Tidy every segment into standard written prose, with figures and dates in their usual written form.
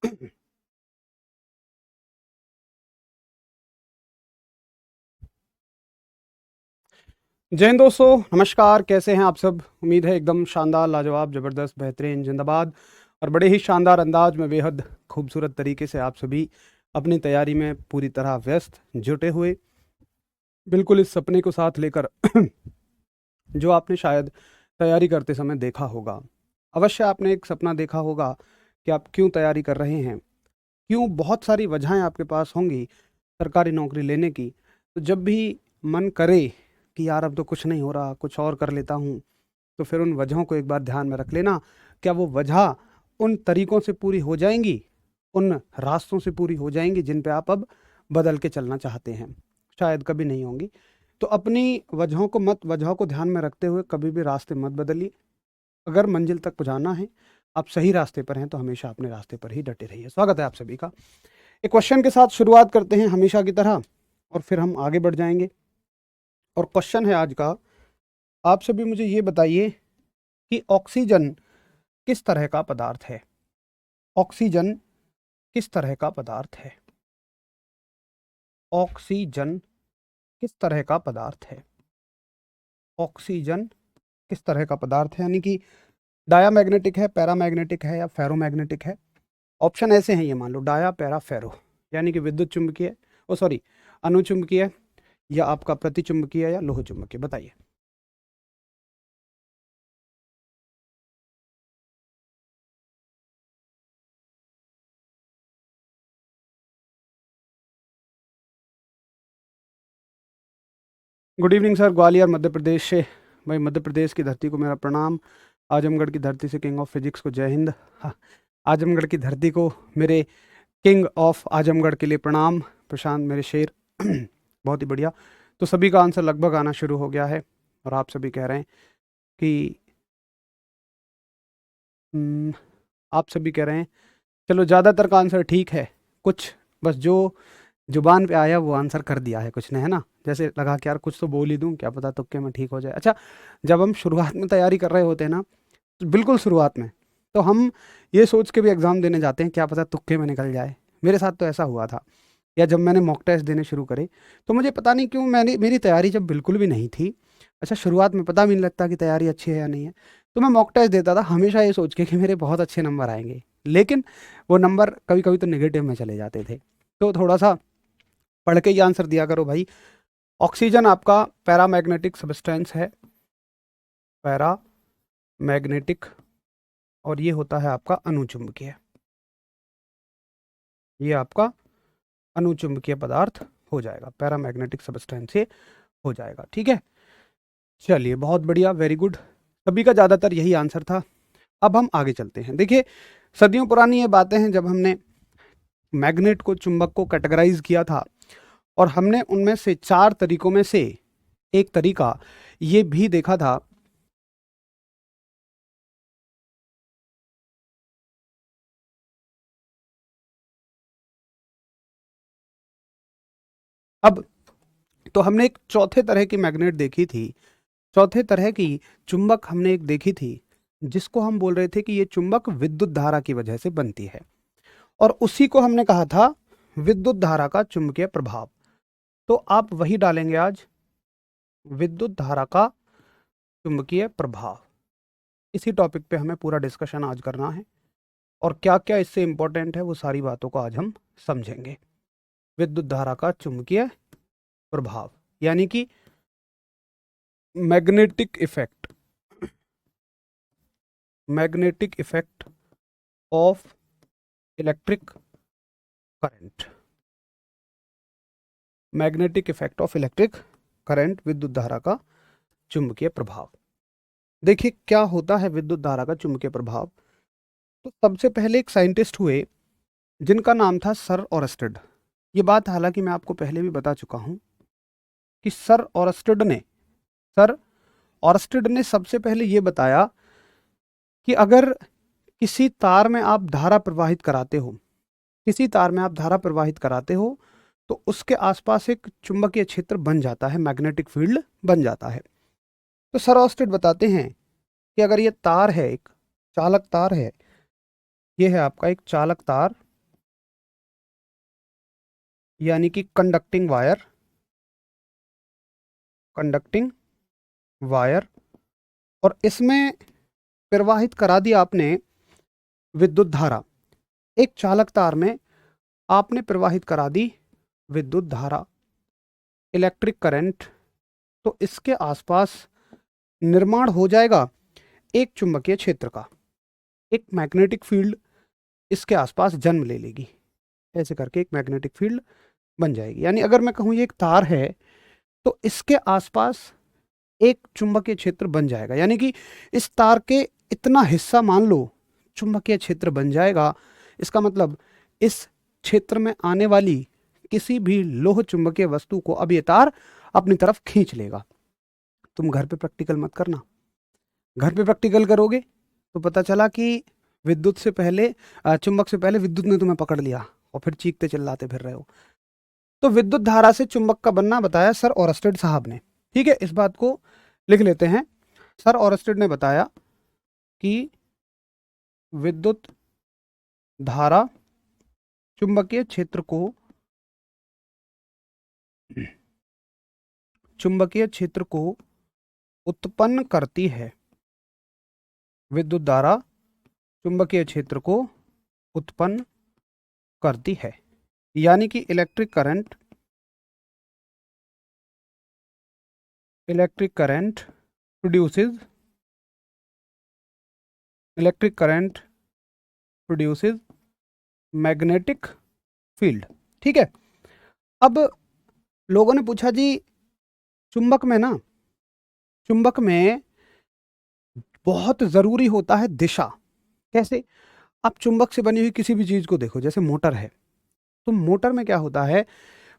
जय हिंद दोस्तों, नमस्कार। कैसे हैं आप सब? उम्मीद है एकदम शानदार, लाजवाब, ज़बरदस्त, बेहतरीन, जिंदाबाद और बड़े ही शानदार अंदाज में बेहद खूबसूरत तरीके से आप सभी अपनी तैयारी में पूरी तरह व्यस्त जुटे हुए, बिल्कुल इस सपने को साथ लेकर जो आपने शायद तैयारी करते समय देखा होगा। अवश्य आपने एक सपना देखा होगा कि आप क्यों तैयारी कर रहे हैं, क्यों। बहुत सारी वजहें आपके पास होंगी सरकारी नौकरी लेने की। तो जब भी मन करे कि यार अब तो कुछ नहीं हो रहा, कुछ और कर लेता हूँ, तो फिर उन वजहों को एक बार ध्यान में रख लेना। क्या वो वजह उन तरीकों से पूरी हो जाएंगी, उन रास्तों से पूरी हो जाएंगी जिन पे आप अब बदल के चलना चाहते हैं? शायद कभी नहीं होंगी। तो अपनी वजहों को ध्यान में रखते हुए कभी भी रास्ते मत बदलिए। अगर मंजिल तक पहुंचाना है, आप सही रास्ते पर हैं, तो हमेशा अपने रास्ते पर ही डटे रहिए। स्वागत है आप सभी का। एक क्वेश्चन के साथ शुरुआत करते हैं हमेशा की तरह, और फिर हम आगे बढ़ जाएंगे। और क्वेश्चन है आज का, आप सभी मुझे ये बताइए कि ऑक्सीजन किस तरह का पदार्थ है? ऑक्सीजन किस तरह का पदार्थ है? ऑक्सीजन किस तरह का पदार्थ है? ऑक्सीजन किस तरह का पदार्थ है, यानी कि डायामैग्नेटिक है, पैरामैग्नेटिक है या फेरोमैग्नेटिक है? ऑप्शन ऐसे हैं, ये मान लो डाया, पैरा, फेरो, यानी कि विद्युत चुंबकीय, ओ सॉरी, अनुचुंबकीय, या आपका प्रतिचुंबकीय, या लोह चुंबकीय। बताइए। Good evening sir, Gwalior Madhya Pradesh से। भाई मध्य प्रदेश की धरती को मेरा प्रणाम। आजमगढ़ की धरती से किंग ऑफ फिजिक्स को जय हिंद। हाँ, आजमगढ़ की धरती को मेरे किंग ऑफ आजमगढ़ के लिए प्रणाम। प्रशांत मेरे शेर। बहुत ही बढ़िया। तो सभी का आंसर लगभग आना शुरू हो गया है, और आप सभी कह रहे हैं कि हम्म, आप सभी कह रहे हैं, चलो ज़्यादातर का आंसर ठीक है। कुछ बस जो जुबान पे आया वो आंसर कर दिया है कुछ ने, है ना। जैसे लगा कि यार कुछ तो बोल ही दूं, क्या पता तुक्के में ठीक हो जाए। अच्छा, जब हम शुरुआत में तैयारी कर रहे होते हैं ना, तो बिल्कुल शुरुआत में, तो हम ये सोच के भी एग्ज़ाम देने जाते हैं क्या पता तुक्के में निकल जाए। मेरे साथ तो ऐसा हुआ था। या जब मैंने मॉक टेस्ट देने शुरू करे, तो मुझे पता नहीं क्यों, मेरी तैयारी जब बिल्कुल भी नहीं थी। अच्छा, शुरुआत में पता भी नहीं लगता कि तैयारी अच्छी है या नहीं है, तो मैं मॉक टेस्ट देता था हमेशा ये सोच के कि मेरे बहुत अच्छे नंबर आएंगे। लेकिन वो नंबर कभी कभी तो नेगेटिव में चले जाते थे। तो थोड़ा सा पढ़ के ही आंसर दिया करो भाई। ऑक्सीजन आपका पैरामैग्नेटिक सब्सटेंस है, पैरामैग्नेटिक, और ये होता है आपका अनुचुंबकीय। ये आपका अनुचुंबकीय पदार्थ हो जाएगा, पैरामैग्नेटिक सब्सटेंस से हो जाएगा। ठीक है, चलिए बहुत बढ़िया, वेरी गुड। सभी का ज़्यादातर यही आंसर था। अब हम आगे चलते हैं। देखिए, सदियों पुरानी ये बातें हैं, जब हमने मैग्नेट को, चुंबक को कैटेगराइज किया था, और हमने उनमें से 4 तरीकों में से एक तरीका ये भी देखा था। अब तो हमने एक चौथे तरह की मैग्नेट देखी थी, चौथे तरह की चुंबक हमने एक देखी थी, जिसको हम बोल रहे थे कि ये चुंबक विद्युत धारा की वजह से बनती है, और उसी को हमने कहा था विद्युत धारा का चुंबकीय प्रभाव। तो आप वही डालेंगे आज, विद्युत धारा का चुंबकीय प्रभाव। इसी टॉपिक पे हमें पूरा डिस्कशन आज करना है, और क्या क्या इससे इंपॉर्टेंट है वो सारी बातों को आज हम समझेंगे। विद्युत धारा का चुंबकीय प्रभाव, यानी कि magnetic effect, magnetic effect of electric current, magnetic effect of electric current, विद्युत धारा का चुंबकीय प्रभाव। देखिए क्या होता है विद्युत धारा का चुंबकीय प्रभाव। तो सबसे पहले एक साइंटिस्ट हुए जिनका नाम था सर ऑरस्टेड। ये बात हालांकि मैं आपको पहले भी बता चुका हूं कि सर ऑरस्टेड ने सबसे पहले ये बताया कि अगर किसी तार में आप धारा प्रवाहित कराते हो, किसी तार में आप धारा प्रवाहित कराते हो, तो उसके आसपास एक चुंबकीय क्षेत्र बन जाता है, मैग्नेटिक फील्ड बन जाता है। तो सर ऑरस्टेड बताते हैं कि अगर ये तार है, एक चालक तार है, ये है आपका एक चालक तार, यानी कि कंडक्टिंग वायर, कंडक्टिंग वायर, और इसमें प्रवाहित करा दिया आपने विद्युत धारा। एक चालक तार में आपने प्रवाहित करा दी विद्युत धारा, इलेक्ट्रिक करंट, तो इसके आसपास निर्माण हो जाएगा एक चुंबकीय क्षेत्र का, एक मैग्नेटिक फील्ड इसके आसपास जन्म ले लेगी। ऐसे करके एक मैग्नेटिक फील्ड बन जाएगी। यानी अगर मैं कहूँ ये एक तार है तो इसके आसपास एक चुंबकीय क्षेत्र बन जाएगा, यानी कि इस तार के इतना हिस्सा मान लो चुंबकीय क्षेत्र बन जाएगा। इसका मतलब इस क्षेत्र में आने वाली किसी भी लोह चुंबकीय वस्तु को अब ये तार अपनी तरफ खींच लेगा। तुम घर पे प्रैक्टिकल मत करना, घर पे प्रैक्टिकल करोगे तो पता चला कि विद्युत से पहले चुंबक से पहले विद्युत ने तुम्हें पकड़ लिया और फिर चीखते चिल्लाते फिर रहे हो। तो विद्युत धारा से चुंबक का बनना बताया सर ओरस्टेड साहब ने। ठीक है, इस बात को लिख लेते हैं। सर ओरस्टेड ने बताया कि विद्युत धारा चुंबकीय क्षेत्र को उत्पन्न करती है। विद्युत धारा चुंबकीय क्षेत्र को उत्पन्न करती है, यानी कि electric current produces magnetic field. ठीक है, अब लोगों ने पूछा जी चुंबक में बहुत जरूरी होता है दिशा। कैसे? आप चुंबक से बनी हुई किसी भी चीज को देखो, जैसे मोटर है, तो मोटर में क्या होता है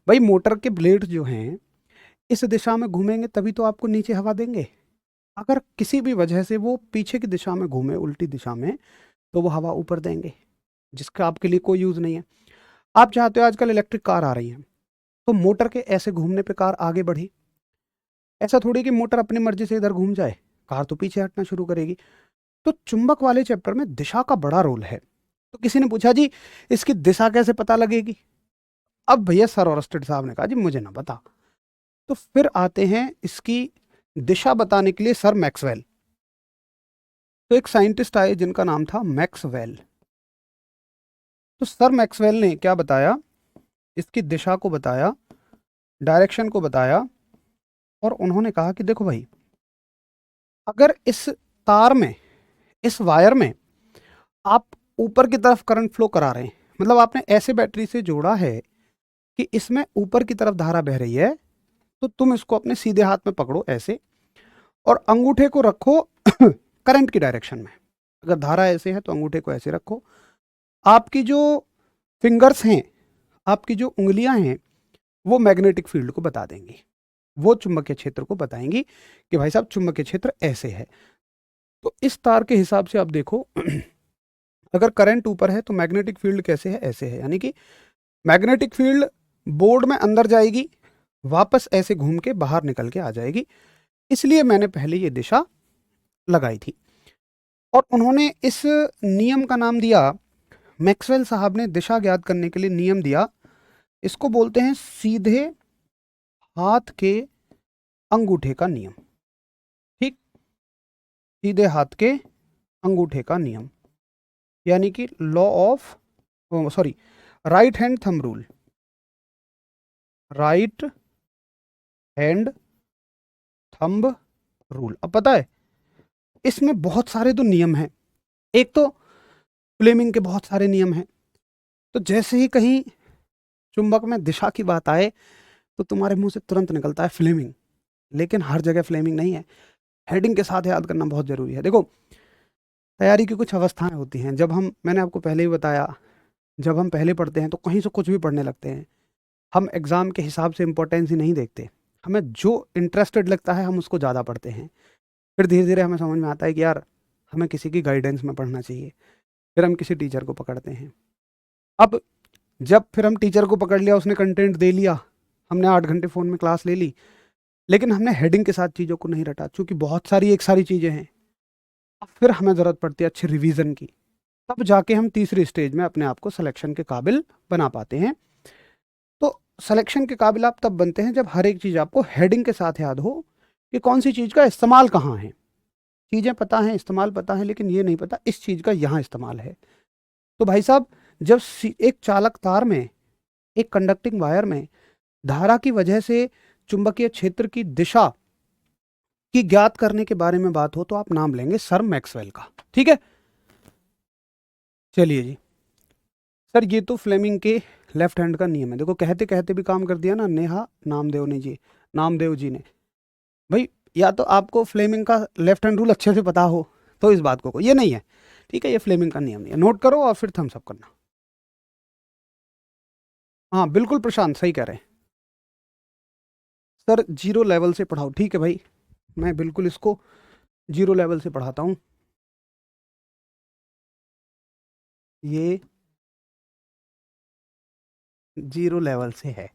भाई, मोटर के ब्लेड जो हैं इस दिशा में घूमेंगे तभी तो आपको नीचे हवा देंगे। अगर किसी भी वजह से वो पीछे की दिशा में घूमे, उल्टी दिशा में, तो वो हवा ऊपर देंगे, जिसका आपके लिए कोई यूज नहीं है। आप चाहते हो आजकल इलेक्ट्रिक कार आ रही हैं, तो मोटर के ऐसे घूमने पे कार आगे बढ़ी। ऐसा थोड़ी कि मोटर अपनी मर्जी से इधर घूम जाए, कार तो पीछे हटना शुरू करेगी। तो चुंबक वाले चैप्टर में दिशा का बड़ा रोल है। तो किसी ने पूछा जी इसकी दिशा कैसे पता लगेगी? अब भैया सर ओरस्टेड साहब ने कहा जी मुझे ना बता। तो फिर आते हैं इसकी दिशा बताने के लिए सर मैक्सवेल। तो एक साइंटिस्ट आए जिनका नाम था मैक्सवेल। तो सर मैक्सवेल ने क्या बताया, इसकी दिशा को बताया, डायरेक्शन को बताया, और उन्होंने कहा कि देखो भाई, अगर इस तार में, इस वायर में आप ऊपर की तरफ करंट फ्लो करा रहे हैं, मतलब आपने ऐसे बैटरी से जोड़ा है कि इसमें ऊपर की तरफ धारा बह रही है, तो तुम इसको अपने सीधे हाथ में पकड़ो ऐसे, और अंगूठे को रखो करंट की डायरेक्शन में। अगर धारा ऐसे है तो अंगूठे को ऐसे रखो। आपकी जो फिंगर्स हैं, आपकी जो उंगलियां हैं, वो मैग्नेटिक फील्ड को बता देंगी, वो चुंबकीय क्षेत्र को बताएंगी कि भाई साहब चुंबकीय क्षेत्र ऐसे है। तो इस तार के हिसाब से आप देखो अगर करंट ऊपर है तो मैग्नेटिक फील्ड कैसे है, ऐसे है। यानी कि मैग्नेटिक फील्ड बोर्ड में अंदर जाएगी, वापस ऐसे घूम के बाहर निकल के आ जाएगी। इसलिए मैंने पहले ये दिशा लगाई थी। और उन्होंने इस नियम का नाम दिया, मैक्सवेल साहब ने दिशा ज्ञात करने के लिए नियम दिया, इसको बोलते हैं सीधे हाथ के अंगूठे का नियम। ठीक, सीधे हाथ के अंगूठे का नियम, यानी कि law of right hand thumb rule. Right hand thumb rule. अब पता है इसमें बहुत सारे तो नियम हैं। एक तो फ्लेमिंग के बहुत सारे नियम हैं। तो जैसे ही कहीं चुंबक में दिशा की बात आए तो तुम्हारे मुंह से तुरंत निकलता है फ्लेमिंग, लेकिन हर जगह फ्लेमिंग नहीं है। हेडिंग के साथ याद करना बहुत जरूरी है। देखो, तैयारी की कुछ अवस्थाएं होती हैं। मैंने आपको पहले ही बताया, जब हम पहले पढ़ते हैं तो कहीं से कुछ भी पढ़ने लगते हैं। हम एग्जाम के हिसाब से इंपॉर्टेंस ही नहीं देखते, हमें जो इंटरेस्टेड लगता है हम उसको ज़्यादा पढ़ते हैं। फिर धीरे धीरे हमें समझ में आता है कि यार हमें किसी की गाइडेंस में पढ़ना चाहिए। फिर हम किसी टीचर को पकड़ते हैं। अब जब फिर हम टीचर को पकड़ लिया, उसने कंटेंट दे लिया, हमने 8 घंटे फ़ोन में क्लास ले ली, लेकिन हमने हेडिंग के साथ चीज़ों को नहीं रटा, क्योंकि बहुत सारी एक सारी चीज़ें हैं। अब फिर हमें ज़रूरत पड़ती है अच्छे रिवीजन की, तब जाके हम तीसरी स्टेज में अपने आप को सिलेक्शन के काबिल बना पाते हैं। तो सिलेक्शन के काबिल आप तब बनते हैं जब हर एक चीज़ आपको हेडिंग के साथ याद हो कि कौन सी चीज़ का इस्तेमाल कहाँ है। चीज़ें पता हैं, इस्तेमाल पता है, लेकिन ये नहीं पता इस चीज़ का यहाँ इस्तेमाल है। तो भाई साहब, जब एक चालक तार में, एक कंडक्टिंग वायर में धारा की वजह से चुंबकीय क्षेत्र की दिशा की ज्ञात करने के बारे में बात हो तो आप नाम लेंगे सर मैक्सवेल का। ठीक है, चलिए जी। सर ये तो फ्लेमिंग के लेफ्ट हैंड का नियम है। देखो कहते कहते भी काम कर दिया ना नेहा नामदेव जी ने। भाई या तो आपको फ्लेमिंग का लेफ्ट हैंड रूल अच्छे से पता हो तो इस बात को, ये नहीं है। ठीक है, ये फ्लेमिंग का नियम नहीं है, नोट करो और फिर थम्स अप करना। हाँ बिल्कुल प्रशांत सही कह रहे हैं सर, जीरो लेवल से पढ़ाओ। ठीक है भाई, मैं बिल्कुल इसको जीरो लेवल से पढ़ाता हूँ। ये जीरो लेवल से है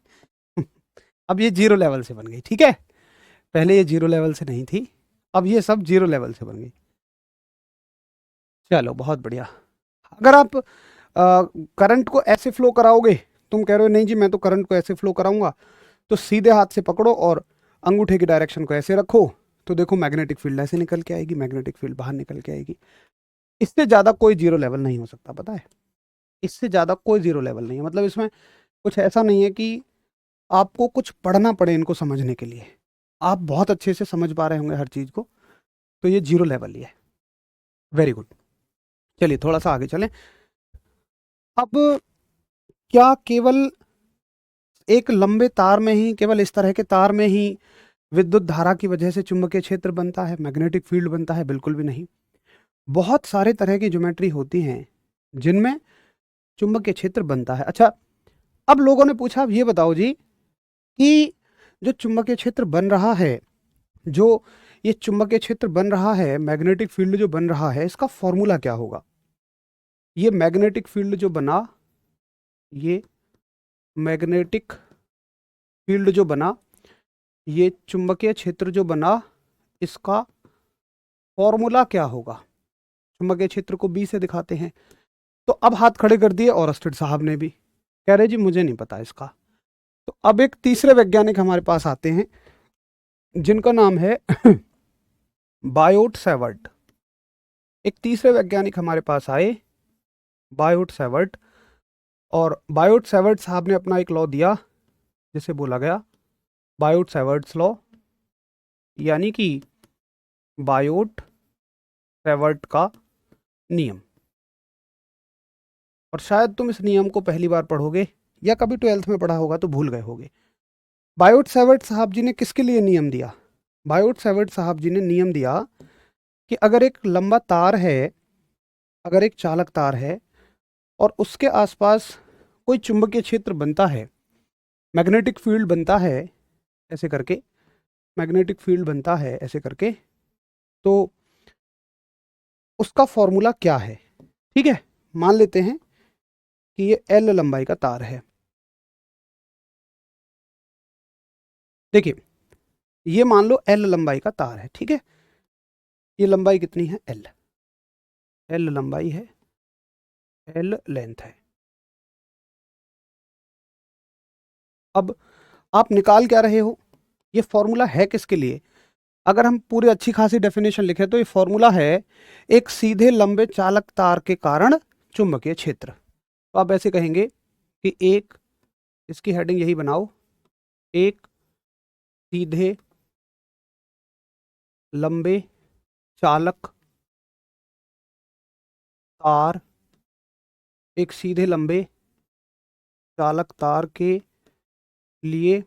अब ये जीरो लेवल से बन गई। ठीक है, पहले ये जीरो लेवल से नहीं थी, अब ये सब जीरो लेवल से बन गई। चलो बहुत बढ़िया। अगर आप करंट को ऐसे फ्लो कराओगे, तुम कह रहे हो नहीं जी मैं तो करंट को ऐसे फ्लो कराऊंगा, तो सीधे हाथ से पकड़ो और अंगूठे की डायरेक्शन को ऐसे रखो, तो देखो मैग्नेटिक फील्ड ऐसे निकल के आएगी, मैग्नेटिक फील्ड बाहर निकल के आएगी। इससे ज़्यादा कोई जीरो लेवल नहीं हो सकता, पता है? इससे ज़्यादा कोई जीरो लेवल नहीं है। मतलब इसमें कुछ ऐसा नहीं है कि आपको कुछ पढ़ना पड़े इनको समझने के लिए। आप बहुत अच्छे से समझ पा रहे होंगे हर चीज़ को, तो ये जीरो लेवल ही है। Very good. चलिए थोड़ा सा आगे चलें। अब क्या केवल एक लंबे तार में ही, केवल इस तरह के तार में ही विद्युत धारा की वजह से चुंबकीय क्षेत्र बनता है, मैग्नेटिक फील्ड बनता है? बिल्कुल भी नहीं। बहुत सारे तरह की ज्योमेट्री होती हैं जिनमें चुंबकीय क्षेत्र बनता है। अच्छा, अब लोगों ने पूछा, अब ये बताओ जी कि जो चुंबकीय क्षेत्र बन रहा है, जो ये चुंबकीय क्षेत्र बन रहा है, मैग्नेटिक फील्ड जो बन रहा है, इसका फॉर्मूला क्या होगा? ये मैग्नेटिक फील्ड जो बना, ये मैग्नेटिक फील्ड जो बना, ये चुंबकीय क्षेत्र जो बना, इसका फॉर्मूला क्या होगा? चुंबकीय क्षेत्र को बी से दिखाते हैं। तो अब हाथ खड़े कर दिए ऑरस्टेड साहब ने भी, कह रहे जी मुझे नहीं पता इसका। तो अब एक तीसरे वैज्ञानिक हमारे पास आते हैं जिनका नाम है बायोट सेवर्ट। एक तीसरे वैज्ञानिक हमारे पास आए, बायोट सेवर्ट। और बायोट सेवर्ट साहब ने अपना एक लॉ दिया जिसे बोला गया बायोट सेवर्ट्स लॉ, यानी कि बायोट सेवर्ट का नियम। और शायद तुम इस नियम को पहली बार पढ़ोगे या कभी 12th में पढ़ा होगा तो भूल गए होगे। बायोट सेवर्ट साहब जी ने किसके लिए नियम दिया? बायोट सेवर्ट साहब जी ने नियम दिया कि अगर एक लंबा तार है, अगर एक चालक तार है और उसके आसपास कोई चुंबकीय क्षेत्र बनता है, मैग्नेटिक फील्ड बनता है ऐसे करके, मैग्नेटिक फील्ड बनता है ऐसे करके, तो उसका फॉर्मूला क्या है? ठीक है, मान लेते हैं कि ये एल लंबाई का तार है। देखिए, ये मान लो एल लंबाई का तार है। ठीक है, ये लंबाई कितनी है? एल। एल लंबाई है, एल लेंथ है। अब आप निकाल क्या रहे हो? ये फॉर्मूला है किसके लिए? अगर हम पूरी अच्छी खासी डेफिनेशन लिखें तो ये फॉर्मूला है एक सीधे लंबे चालक तार के कारण चुंबकीय क्षेत्र। तो आप ऐसे कहेंगे कि एक, इसकी हेडिंग यही बनाओ, एक सीधे लंबे चालक तार, एक सीधे लंबे चालक तार के लिए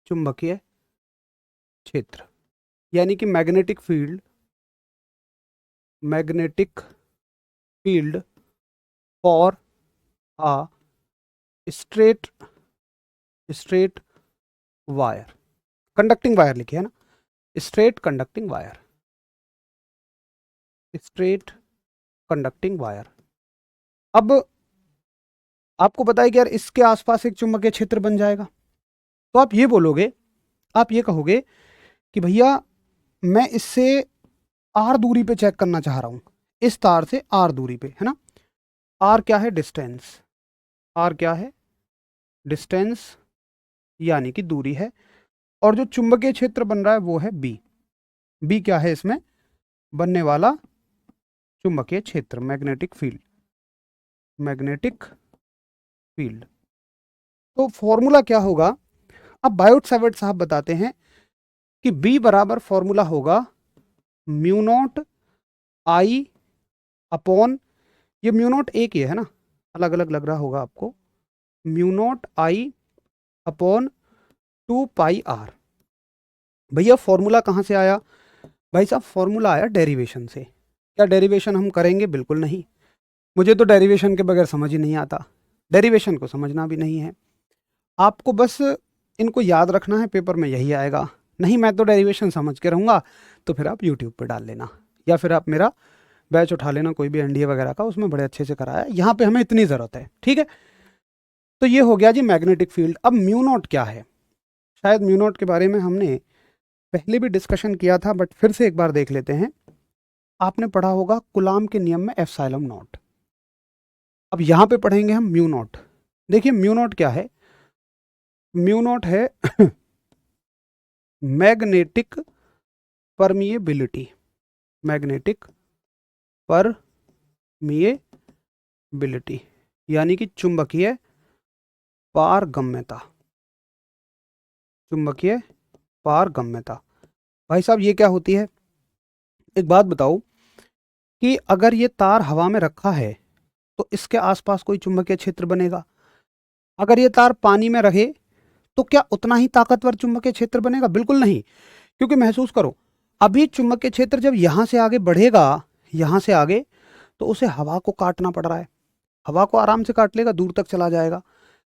चुंबकीय क्षेत्र, यानी कि magnetic field, magnetic field for uh straight straight wire, conducting wire लिखे है ना, straight conducting wire, straight conducting wire. अब आपको पता है कि यार इसके आसपास एक चुंबकीय क्षेत्र बन जाएगा, तो आप ये बोलोगे, आप ये कहोगे कि भैया मैं इससे आर दूरी पे चेक करना चाह रहा हूं, इस तार से आर दूरी पे, है ना। आर क्या है? डिस्टेंस। आर क्या है? डिस्टेंस यानी कि दूरी है, और जो चुंबकीय क्षेत्र बन रहा है वो है बी। बी क्या है इसमें बनने वाला चुंबकीय क्षेत्र, मैग्नेटिक फील्ड, मैग्नेटिक फील्ड। तो फॉर्मूला क्या होगा, अब बायोट सावर्ट साहब बताते हैं कि बी बराबर फॉर्मूला होगा म्यू नॉट आई अपॉन, ये म्यू नॉट एक ही है ना, अलग अलग लग रहा होगा आपको, mu not I upon 2πr। भैया फॉर्मूला कहाँ से आया, भाई साहब फॉर्मूला आया डेरिवेशन से। क्या डेरिवेशन हम करेंगे, बिल्कुल नहीं, मुझे तो डेरिवेशन के बगैर समझ ही नहीं आता, डेरिवेशन को समझना भी नहीं है, आपको बस इनको याद रखना है, पेपर में यही आएगा। नहीं मैं तो डेरिवेशन समझ के रहूँगा, तो फिर आप यूट्यूब पे डाल लेना, या फिर आप मेरा बैच उठा लेना कोई भी एनडीए वगैरह का, उसमें बड़े अच्छे से कराया है, यहाँ पे हमें इतनी ज़रूरत है, ठीक है। तो ये हो गया जी मैग्नेटिक फील्ड। अब म्यू नॉट क्या है, शायद म्यू नॉट के बारे में हमने पहले भी डिस्कशन किया था, बट फिर से एक बार देख लेते हैं। आपने पढ़ा होगा कुलाम के नियम में एप्सिलॉन नॉट, अब यहाँ पे पढ़ेंगे हम म्यू नॉट। देखिए म्यू नॉट क्या है, म्यू नॉट है मैग्नेटिक परमिएबिलिटी, मैग्नेटिक परमिएबिलिटी यानी कि चुंबकीय पारगम्यता, चुंबकीय पारगम्यता। भाई साहब ये क्या होती है, एक बात बताओ कि अगर ये तार हवा में रखा है तो इसके आसपास कोई चुंबकीय क्षेत्र बनेगा, अगर ये तार पानी में रहे तो क्या उतना ही ताकतवर चुंबकीय क्षेत्र बनेगा, बिल्कुल नहीं। क्योंकि महसूस करो, अभी चुंबकीय क्षेत्र जब यहां से आगे बढ़ेगा, यहां से आगे, तो उसे हवा को काटना पड़ रहा है, हवा को आराम से काट लेगा, दूर तक चला जाएगा,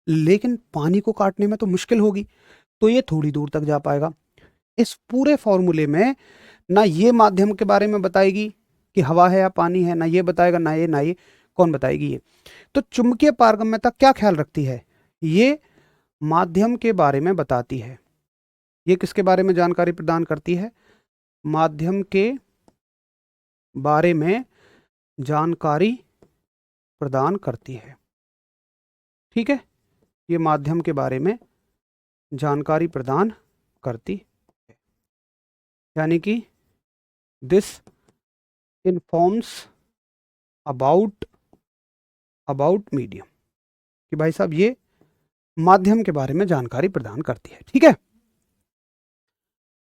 लेकिन पानी को काटने में तो मुश्किल होगी, तो ये थोड़ी दूर तक जा पाएगा। इस पूरे फॉर्मूले में ना ये माध्यम के बारे में बताएगी कि हवा है या पानी है, ना ये बताएगा, ना ये कौन बताएगी ये। तो चुंबकीय पारगम्यता क्या ख्याल रखती है, ये माध्यम के बारे में बताती है। ये किसके बारे में जानकारी प्रदान करती है, माध्यम के बारे में जानकारी प्रदान करती है, ठीक है। ये माध्यम के बारे में जानकारी प्रदान करती है, यानी कि दिस इन्फॉर्म्स अबाउट मीडियम, कि भाई साहब ये माध्यम के बारे में जानकारी प्रदान करती है, ठीक है।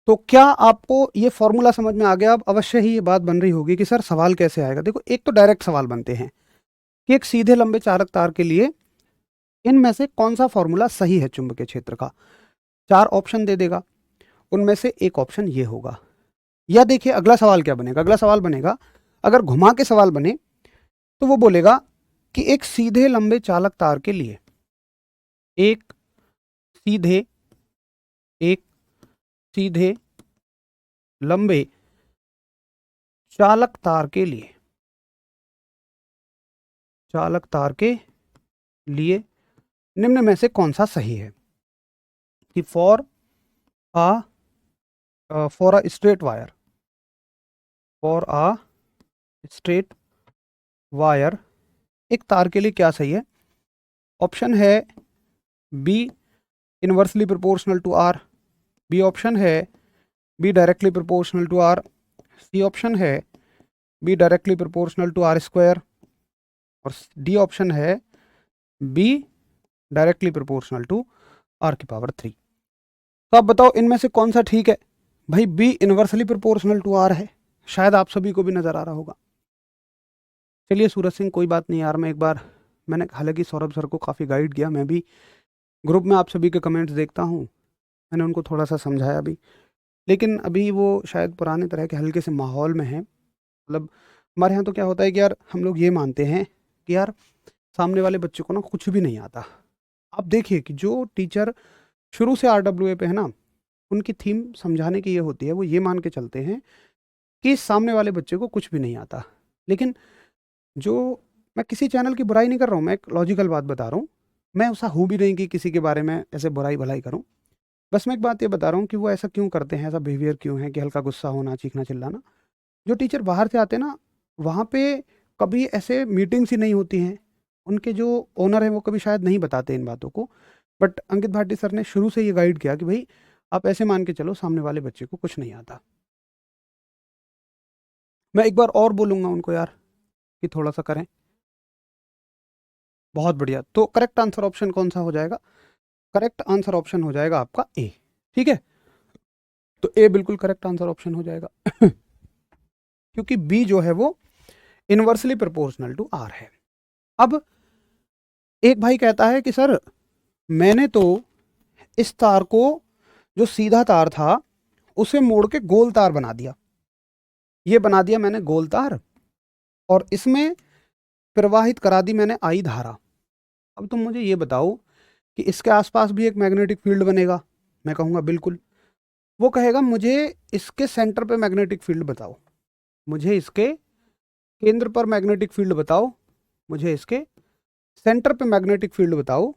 तो क्या आपको ये फॉर्मूला समझ में आ गया। अब अवश्य ही ये बात बन रही होगी कि सर सवाल कैसे आएगा। देखो एक तो डायरेक्ट सवाल बनते हैं कि एक सीधे लंबे चालक तार के लिए इनमें से कौन सा फॉर्मूला सही है चुंबकीय क्षेत्र का, 4 ऑप्शन दे देगा, उनमें से एक ऑप्शन ये होगा। या देखिए अगला सवाल क्या बनेगा, अगला सवाल बनेगा, अगर घुमा के सवाल बने तो वो बोलेगा कि एक सीधे लंबे चालक तार के लिए, एक सीधे लंबे चालक तार के लिए निम्न में से कौन सा सही है, कि फॉर अ स्ट्रेट वायर एक तार के लिए क्या सही है। ऑप्शन है B inversely proportional to r, B option है B directly proportional to r, C option है B directly proportional to r square, और डी ऑप्शन है B directly proportional to r की पावर 3। तो आप बताओ इनमें से कौन सा ठीक है। भाई B inversely proportional to R है, शायद आप सभी को भी नजर आ रहा होगा। चलिए सूरज सिंह कोई बात नहीं यार, मैं एक बार मैंने हालांकि सौरभ सर को काफ़ी गाइड किया, मैं भी ग्रुप में आप सभी के कमेंट्स देखता हूँ, मैंने उनको थोड़ा सा समझाया भी, लेकिन अभी वो शायद पुराने तरह के हल्के से माहौल में है। मतलब हमारे यहाँ तो क्या होता है कि यार हम लोग ये मानते हैं कि यार सामने वाले बच्चे को ना कुछ भी नहीं आता। आप देखिए कि जो टीचर शुरू से RWA पे है ना, उनकी थीम समझाने की ये होती है, वो ये मान के चलते हैं कि सामने वाले बच्चे को कुछ भी नहीं आता। लेकिन जो, मैं किसी चैनल की बुराई नहीं कर रहा हूँ, मैं एक लॉजिकल बात बता रहा हूँ, मैं ऐसा हूँ भी नहीं कि किसी के बारे में ऐसे बुराई भलाई करूँ, बस मैं एक बात ये बता रहा हूँ कि वो ऐसा क्यों करते हैं, ऐसा बिहेवियर क्यों है कि हल्का गुस्सा होना, चीखना चिल्लाना। जो टीचर बाहर से आते हैं ना, वहाँ पे कभी ऐसे मीटिंग्स ही नहीं होती हैं, उनके जो ओनर हैं वो कभी शायद नहीं बताते इन बातों को, बट अंकित भाटी सर ने शुरू से ये गाइड किया कि भाई आप ऐसे मान के चलो सामने वाले बच्चे को कुछ नहीं आता। मैं एक बार और बोलूंगा उनको यार कि थोड़ा सा करें। बहुत बढ़िया। तो करेक्ट आंसर ऑप्शन कौन सा हो जाएगा? करेक्ट आंसर ऑप्शन हो जाएगा आपका ए। ठीक है, तो ए बिल्कुल करेक्ट आंसर ऑप्शन हो जाएगा क्योंकि बी जो है वो इनवर्सली प्रोपोर्शनल टू आर है। अब एक भाई कहता है कि सर मैंने तो इस तार को, जो सीधा तार था, उसे मोड़ के गोल तार बना दिया। ये बना दिया मैंने गोल तार और इसमें प्रवाहित करा दी मैंने आई धारा। अब तुम मुझे ये बताओ कि इसके आसपास भी एक मैग्नेटिक फील्ड बनेगा? मैं कहूँगा बिल्कुल। वो कहेगा मुझे इसके सेंटर पे मैग्नेटिक फील्ड बताओ, मुझे इसके केंद्र पर मैग्नेटिक फील्ड बताओ, मुझे इसके सेंटर पे मैग्नेटिक फील्ड बताओ,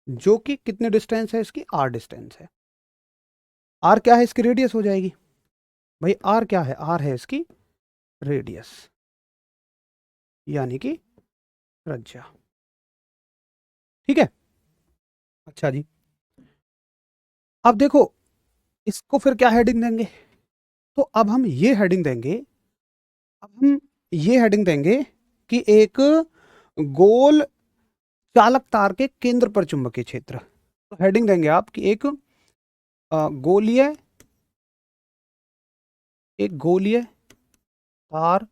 जो कि कितने डिस्टेंस है इसकी? आर डिस्टेंस है। आर क्या है इसकी? रेडियस हो जाएगी भाई। आर क्या है? आर है इसकी रेडियस, यानी कि त्रिज्या। ठीक है, अच्छा जी। अब देखो इसको फिर क्या हेडिंग देंगे? तो अब हम ये हेडिंग देंगे, अब हम ये हेडिंग देंगे कि एक गोल चालक तार के केंद्र पर चुंबकीय क्षेत्र। तो हेडिंग देंगे आप कि एक गोलीय तार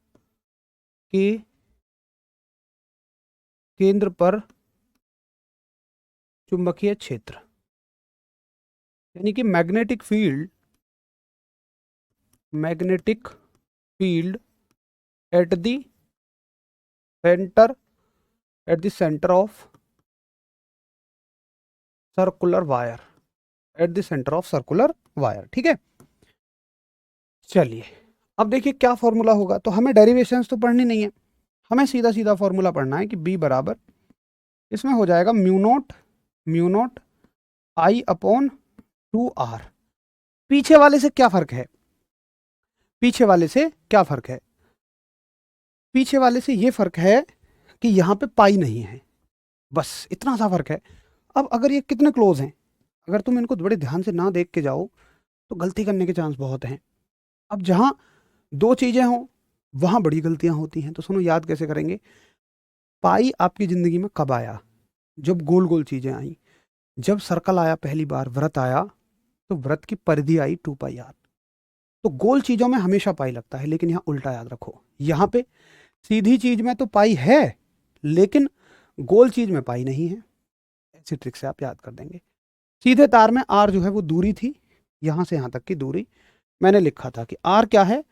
के केंद्र पर चुंबकीय क्षेत्र, यानी कि magnetic field at the centre of circular wire, ठीक है। चलिए अब देखिए क्या फॉर्मूला होगा। तो हमें डेरिवेशंस तो पढ़नी नहीं है, हमें सीधा सीधा फॉर्मूला पढ़ना है कि बी बराबर इसमें हो जाएगा म्यू नोट आई अपॉन 2r। पीछे वाले से क्या फर्क है? पीछे वाले से ये फर्क है कि यहां पे पाई नहीं है, बस इतना सा फर्क है। अब अगर ये कितने क्लोज हैं, अगर तुम इनको बड़े ध्यान से ना देख के जाओ तो गलती करने के चांस बहुत हैं। अब जहां दो चीजें हों वहां बड़ी गलतियां होती हैं। तो सुनो, याद कैसे करेंगे? पाई आपकी जिंदगी में कब आया? जब गोल गोल चीजें आई, जब सर्कल आया पहली बार, वृत्त आया, तो वृत्त की परिधि आई 2πr। तो गोल चीजों में हमेशा पाई लगता है, लेकिन यहां उल्टा याद रखो। यहां पे सीधी चीज में तो पाई है, लेकिन गोल चीज में पाई नहीं है। ऐसी ट्रिक से आप याद कर देंगे। सीधे तार में आर जो है वो दूरी थी, यहां से यहां तक की दूरी। मैंने लिखा था कि आर क्या है?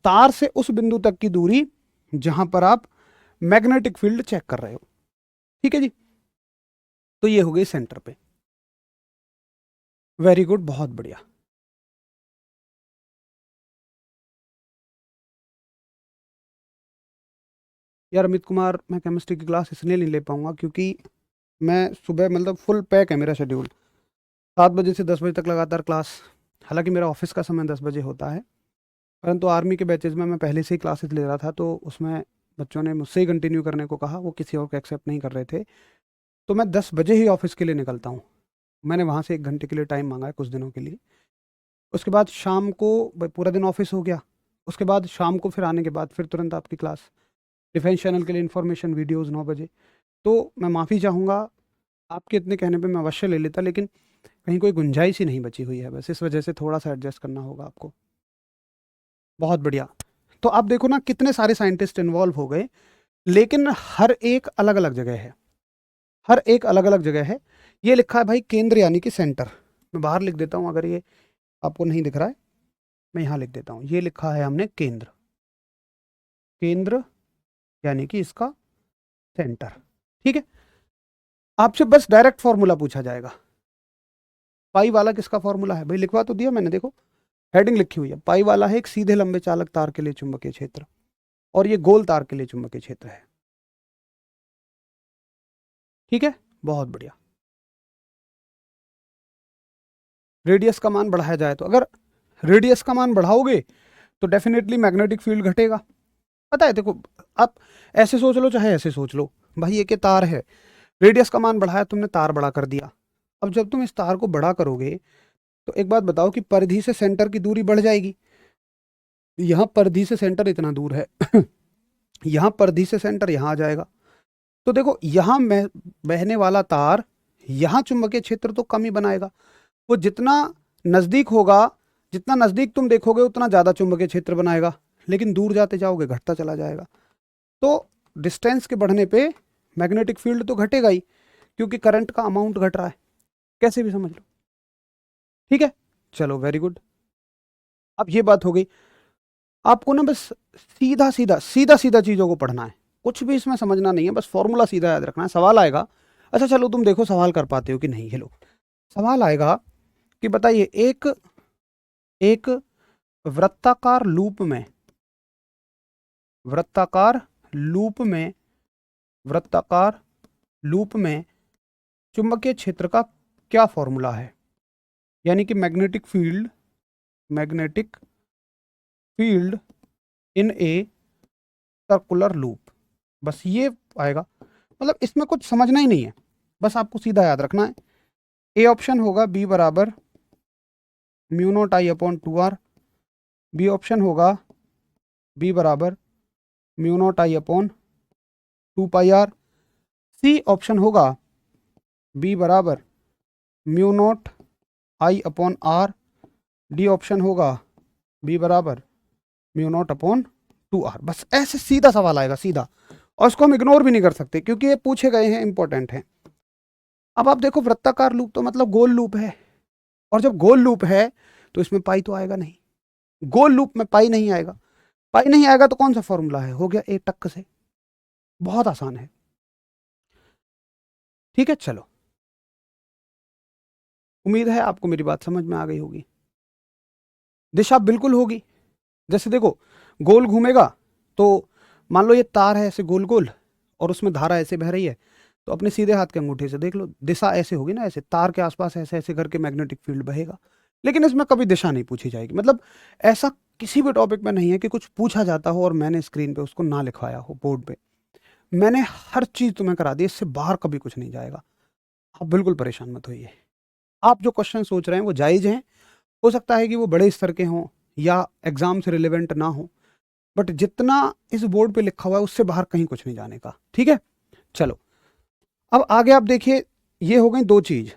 तार से उस बिंदु तक की दूरी जहां पर आप मैग्नेटिक फील्ड चेक कर रहे हो। ठीक है जी, तो ये हो गई सेंटर पे। वेरी गुड, बहुत बढ़िया। यार अमित कुमार, मैं केमिस्ट्री की क्लास इसलिए नहीं ले पाऊंगा क्योंकि मैं सुबह मतलब फुल पैक है मेरा शेड्यूल। 7 बजे से 10 बजे तक लगातार क्लास। हालांकि मेरा ऑफिस का समय 10 बजे होता है, परंतु आर्मी के बैचेज में मैं पहले से ही क्लासेस ले रहा था, तो उसमें बच्चों ने मुझसे ही कंटिन्यू करने को कहा, वो किसी और को एक्सेप्ट नहीं कर रहे थे। तो मैं 10 बजे ही ऑफिस के लिए निकलता हूँ। मैंने वहाँ से 1 घंटे के लिए टाइम मांगा है कुछ दिनों के लिए। उसके बाद शाम को पूरा दिन ऑफिस हो गया, उसके बाद शाम को फिर आने के बाद फिर तुरंत आपकी क्लास। डिफेंस चैनल के लिए इन्फॉर्मेशन वीडियोज़ 9 बजे। तो मैं माफ़ी चाहूँगा, आपके इतने कहने पे मैं अवश्य ले लेता, लेकिन कहीं कोई गुंजाइश ही नहीं बची हुई है, बस इस वजह से थोड़ा सा एडजस्ट करना होगा आपको। बहुत बढ़िया। तो आप देखो ना कितने सारे साइंटिस्ट इन्वॉल्व हो गए, लेकिन हर एक अलग अलग जगह है, हर एक अलग अलग जगह है। ये लिखा है भाई केंद्र यानी कि सेंटर। मैं बाहर लिख देता हूँ, अगर ये आपको नहीं दिख रहा है मैं यहाँ लिख देता हूँ। ये लिखा है हमने केंद्र, केंद्र यानी कि इसका सेंटर। ठीक है, आपसे बस डायरेक्ट फॉर्मूला पूछा जाएगा। पाई वाला किसका फॉर्मूला है भाई? लिखवा तो दिया मैंने, देखो हेडिंग लिखी हुई है। पाई वाला है एक सीधे लंबे चालक तार के लिए चुंबकीय क्षेत्र, और ये गोल तार के लिए चुंबकीय क्षेत्र है। ठीक है, बहुत बढ़िया। रेडियस का मान बढ़ाया जाए तो, अगर रेडियस का मान बढ़ाओगे तो डेफिनेटली मैग्नेटिक फील्ड घटेगा। पता है, देखो आप ऐसे सोच लो चाहे ऐसे सोच लो, भाई ये के तार है, रेडियस का मान बढ़ाया तुमने, तार बड़ा कर दिया। अब जब तुम इस तार को बड़ा करोगे तो एक बात बताओ कि परिधि से सेंटर की दूरी बढ़ जाएगी। यहाँ परिधि से सेंटर इतना दूर है यहाँ परिधि से सेंटर यहाँ आ जाएगा। तो देखो यहाँ में बहने वाला तार यहाँ चुंबकीय क्षेत्र तो कम ही बनाएगा। वो जितना नज़दीक होगा, जितना नज़दीक तुम देखोगे उतना ज़्यादा चुंबकीय क्षेत्र बनाएगा, लेकिन दूर जाते जाओगे घटता चला जाएगा। तो डिस्टेंस के बढ़ने पे मैग्नेटिक फील्ड तो घटेगा ही, क्योंकि करंट का अमाउंट घट रहा है, कैसे भी समझ लो। ठीक है, चलो वेरी गुड। अब ये बात हो गई। आपको ना बस सीधा सीधा सीधा सीधा चीज़ों को पढ़ना है, कुछ भी इसमें समझना नहीं है, बस फॉर्मूला सीधा याद रखना है। सवाल आएगा, अच्छा चलो तुम देखो सवाल कर पाते हो कि नहीं। हेलो, सवाल आएगा कि बताइए एक वृत्ताकार लूप में वृत्ताकार लूप में चुंबकीय क्षेत्र का क्या फॉर्मूला है, यानी कि magnetic field in a circular loop. बस ये आएगा, मतलब इसमें कुछ समझना ही नहीं है, बस आपको सीधा याद रखना है। ए ऑप्शन होगा बी बराबर mu not I upon 2r, B option होगा बी बराबर mu not I upon 2πr, C option होगा बी बराबर mu not I upon r, D option होगा बी बराबर म्यू नॉट अपॉन 2r। बस ऐसे सीधा सवाल आएगा, सीधा, और इसको हम इग्नोर भी नहीं कर सकते क्योंकि ये पूछे गए हैं, इंपॉर्टेंट हैं। अब आप देखो वृत्ताकार लूप तो मतलब गोल लूप है, और जब गोल लूप है तो इसमें पाई तो आएगा नहीं, गोल लूप में पाई नहीं आएगा। पाई नहीं आएगा तो कौन सा फॉर्मूला है, हो गया ए टक्क से, बहुत आसान है। ठीक है, चलो उम्मीद है आपको मेरी बात समझ में आ गई होगी। दिशा बिल्कुल होगी, जैसे देखो गोल घूमेगा तो मान लो ये तार है ऐसे गोल गोल और उसमें धारा ऐसे बह रही है, तो अपने सीधे हाथ के अंगूठे से देख लो, दिशा ऐसे होगी ना, ऐसे तार के आसपास ऐसे ऐसे करके मैग्नेटिक फील्ड बहेगा। लेकिन इसमें कभी दिशा नहीं पूछी जाएगी, मतलब ऐसा किसी भी टॉपिक में नहीं है कि कुछ पूछा जाता हो और मैंने स्क्रीन पे उसको ना लिखवाया हो बोर्ड पे। मैंने हर चीज़ तुम्हें करा दी, इससे बाहर कभी कुछ नहीं जाएगा। आप बिल्कुल परेशान मत होइए। आप जो क्वेश्चन सोच रहे हैं वो जायज़ हैं, हो सकता है कि वो बड़े स्तर के हों या एग्जाम से रिलेवेंट ना हो, बट जितना इस बोर्ड पे लिखा हुआ है उससे बाहर कहीं कुछ नहीं जाने का। ठीक है, चलो अब आगे आप देखिए, ये हो गई दो चीज़,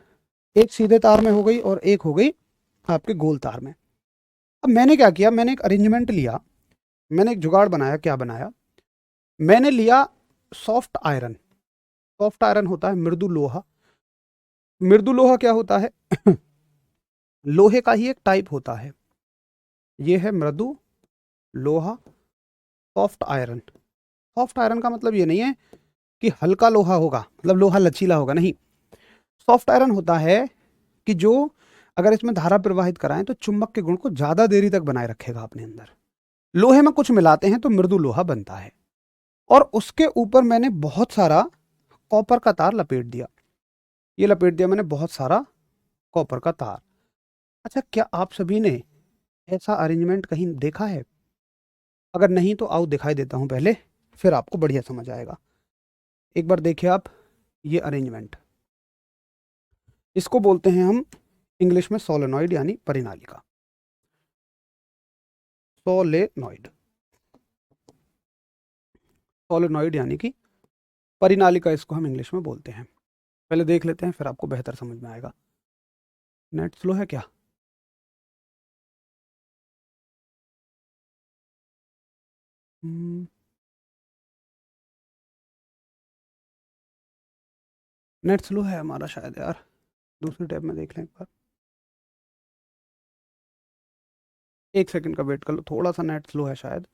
एक सीधे तार में हो गई और एक हो गई आपके गोल तार में। अब मैंने क्या किया, मैंने एक अरेंजमेंट लिया, मैंने एक जुगाड़ बनाया। क्या बनाया, मैंने लिया सॉफ्ट आयरन। सॉफ्ट आयरन होता है मृदु लोहा। मृदु लोहा क्या होता है लोहे का ही एक टाइप होता है। ये है मृदु लोहा, सॉफ्ट आयरन। सॉफ्ट आयरन का मतलब ये नहीं है कि हल्का लोहा होगा, मतलब लोहा लचीला होगा, नहीं। सॉफ्ट आयरन होता है कि जो अगर इसमें धारा प्रवाहित कराएं तो चुंबक के गुण को ज़्यादा देरी तक बनाए रखेगा अपने अंदर। लोहे में कुछ मिलाते हैं तो मृदु लोहा बनता है, और उसके ऊपर मैंने बहुत सारा कॉपर का तार लपेट दिया। ये लपेट दिया मैंने बहुत सारा कॉपर का तार। अच्छा, क्या आप सभी ने ऐसा अरेंजमेंट कहीं देखा है? अगर नहीं तो आओ दिखाई देता हूं पहले, फिर आपको बढ़िया समझ आएगा। एक बार देखिए आप, ये अरेंजमेंट, इसको बोलते हैं हम इंग्लिश में सोलेनॉइड यानी परिनालिका। सोलेनॉइड, सोलेनॉइड यानी कि परिनालिका, इसको हम इंग्लिश में बोलते हैं। पहले देख लेते हैं, फिर आपको बेहतर समझ में आएगा। नेट स्लो है क्या? नेट स्लो है हमारा शायद यार, दूसरी टैब में देख लें एक बार। एक सेकंड का वेट कर लो, थोड़ा सा नेट स्लो है शायद।